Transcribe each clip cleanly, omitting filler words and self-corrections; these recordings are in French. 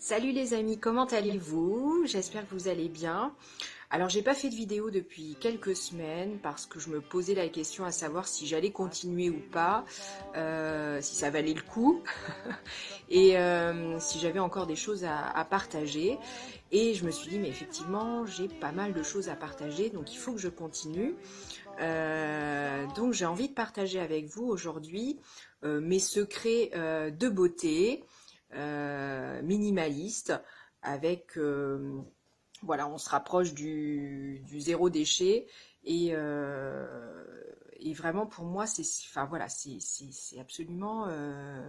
Salut les amis, comment allez-vous? J'espère que vous allez bien. Alors j'ai pas fait de vidéo depuis quelques semaines parce que je me posais la question à savoir si j'allais continuer ou pas, si ça valait le coup et si j'avais encore des choses à partager. Et je me suis dit mais effectivement j'ai pas mal de choses à partager donc il faut que je continue. Donc j'ai envie de partager avec vous aujourd'hui mes secrets de beauté minimaliste avec voilà, on se rapproche du zéro déchet et vraiment pour moi c'est enfin voilà c'est absolument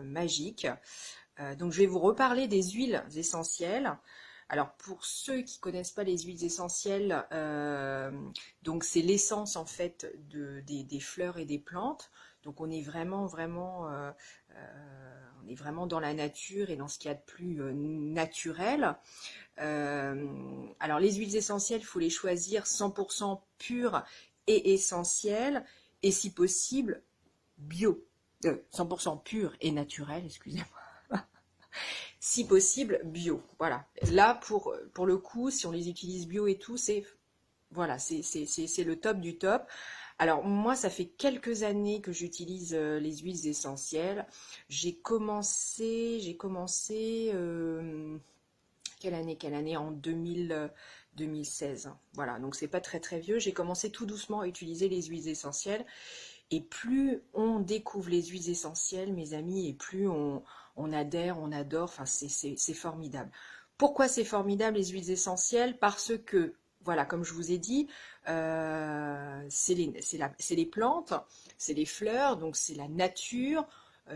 magique. Donc je vais vous reparler des huiles essentielles. Alors pour ceux qui connaissent pas les huiles essentielles, donc c'est l'essence en fait des fleurs et des plantes. Donc on est on est vraiment dans la nature et dans ce qu'il y a de plus naturel. Alors les huiles essentielles, il faut les choisir 100% pures et essentielles et si possible bio. 100% pures et naturelles, excusez-moi. Si possible bio. Voilà. Là pour le coup, si on les utilise bio et tout, c'est voilà, c'est le top du top. Alors moi, ça fait quelques années que j'utilise les huiles essentielles. J'ai commencé quelle année? En 2016. Voilà, donc c'est pas très très vieux. J'ai commencé tout doucement à utiliser les huiles essentielles. Et plus on découvre les huiles essentielles, mes amis, et plus on adhère, on adore. Enfin, c'est formidable. Pourquoi c'est formidable les huiles essentielles? Parce que, voilà, comme je vous ai dit, c'est les plantes, c'est les fleurs, donc c'est la nature.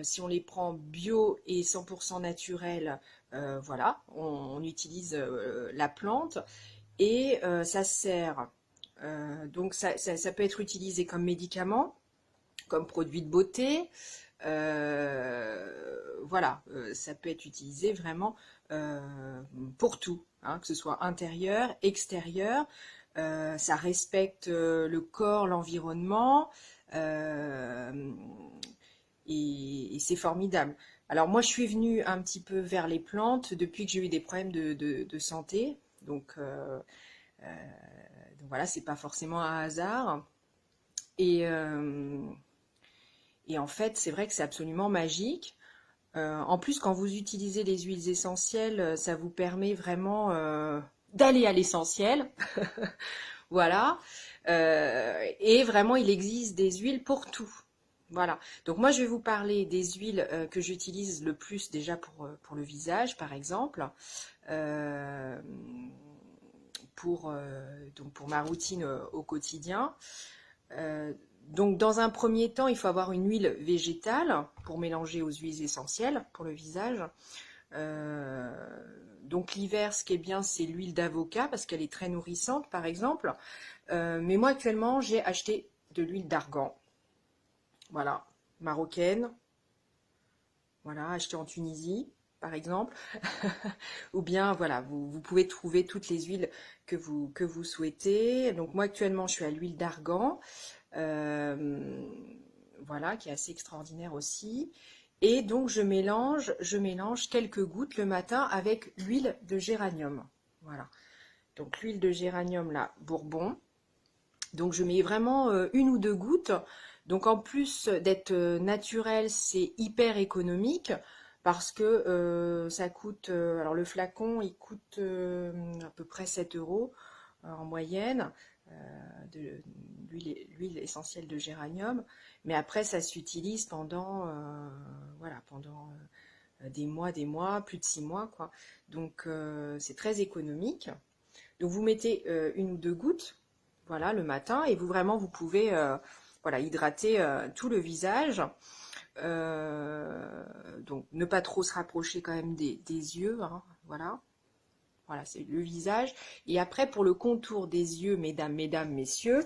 Si on les prend bio et 100% naturel, voilà, on utilise la plante et ça sert. Donc ça peut être utilisé comme médicament, comme produit de beauté. Voilà, ça peut être utilisé vraiment pour tout, hein, que ce soit intérieur, extérieur. Ça respecte le corps, l'environnement, euh, et c'est formidable. Alors moi, je suis venue un petit peu vers les plantes depuis que j'ai eu des problèmes de santé. Donc voilà, c'est pas forcément un hasard. Et, euh, et en fait, c'est vrai que c'est absolument magique. En plus, quand vous utilisez les huiles essentielles, ça vous permet vraiment d'aller à l'essentiel. Voilà. Et vraiment, il existe des huiles pour tout. Voilà. Donc moi, je vais vous parler des huiles que j'utilise le plus déjà pour le visage, par exemple. Euh, donc pour ma routine au quotidien. Euh, donc dans un premier temps, il faut avoir une huile végétale pour mélanger aux huiles essentielles pour le visage. Euh, donc l'hiver, ce qui est bien, c'est l'huile d'avocat parce qu'elle est très nourrissante, par exemple. Mais moi actuellement, j'ai acheté de l'huile d'argan, voilà, marocaine, voilà, achetée en Tunisie, par exemple. Ou bien, voilà, vous pouvez trouver toutes les huiles que vous souhaitez. Donc moi actuellement, je suis à l'huile d'argan. Euh, voilà, qui est assez extraordinaire aussi. Et donc je mélange quelques gouttes le matin avec l'huile de géranium. Voilà. Donc l'huile de géranium là, Bourbon. Donc je mets vraiment une ou deux gouttes. Donc en plus d'être naturel, c'est hyper économique parce que ça coûte, alors le flacon il coûte à peu près 7 euros en moyenne, de l'huile essentielle de géranium. Mais après ça s'utilise pendant, voilà, pendant des mois, plus de 6 mois quoi. Donc c'est très économique. Donc vous mettez une ou deux gouttes, voilà, le matin, et vous pouvez voilà, hydrater tout le visage. Donc ne pas trop se rapprocher quand même des yeux, hein, voilà. Voilà, c'est le visage. Et après, pour le contour des yeux, mesdames, messieurs,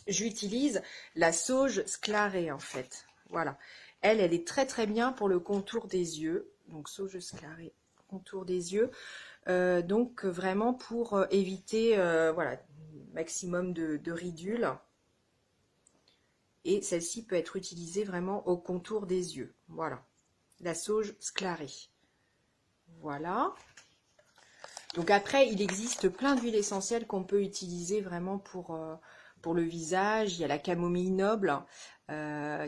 j'utilise la sauge sclarée en fait. Voilà. Elle est très très bien pour le contour des yeux. Donc sauge sclarée, contour des yeux. Donc vraiment pour éviter voilà, maximum de ridules. Et celle-ci peut être utilisée vraiment au contour des yeux. Voilà. La sauge sclarée. Voilà. Donc après, il existe plein d'huiles essentielles qu'on peut utiliser vraiment pour le visage. Il y a la camomille noble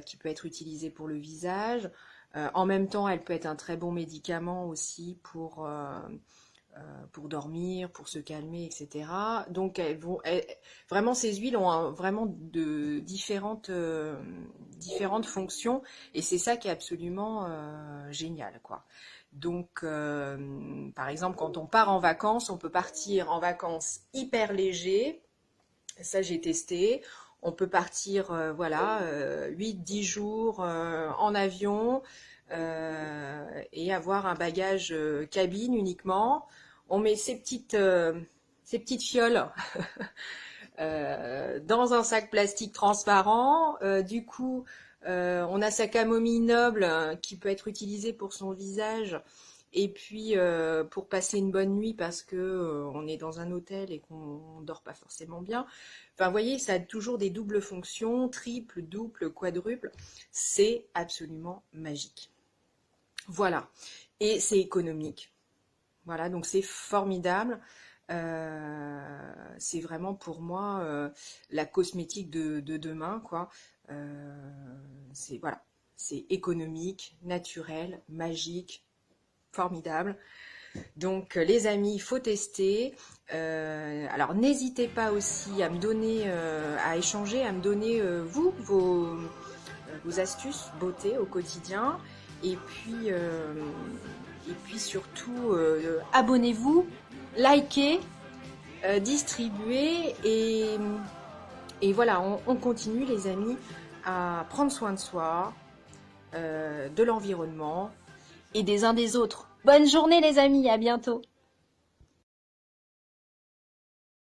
qui peut être utilisée pour le visage. En même temps, elle peut être un très bon médicament aussi pour dormir, pour se calmer, etc. Donc vraiment ces huiles ont vraiment de différentes fonctions et c'est ça qui est absolument génial, quoi. Donc par exemple quand on part en vacances, on peut partir en vacances hyper léger, ça j'ai testé. On peut partir voilà 8-10 jours en avion et avoir un bagage cabine uniquement. On met ces petites fioles dans un sac plastique transparent. Du coup, on a sa camomille noble qui peut être utilisée pour son visage et puis pour passer une bonne nuit parce que on est dans un hôtel et qu'on dort pas forcément bien. Enfin, vous voyez, ça a toujours des doubles fonctions, triple, double, quadruple. C'est absolument magique. Voilà. Et c'est économique. Voilà, donc c'est formidable. C'est vraiment pour moi la cosmétique de demain, quoi. C'est voilà, c'est économique, naturel, magique, formidable. Donc les amis, il faut tester. Alors n'hésitez pas aussi à me donner, à échanger, à me donner vous vos astuces beauté au quotidien. Et puis surtout, abonnez-vous, likez, distribuez et voilà, on continue les amis à prendre soin de soi, de l'environnement et des uns des autres. Bonne journée les amis, à bientôt.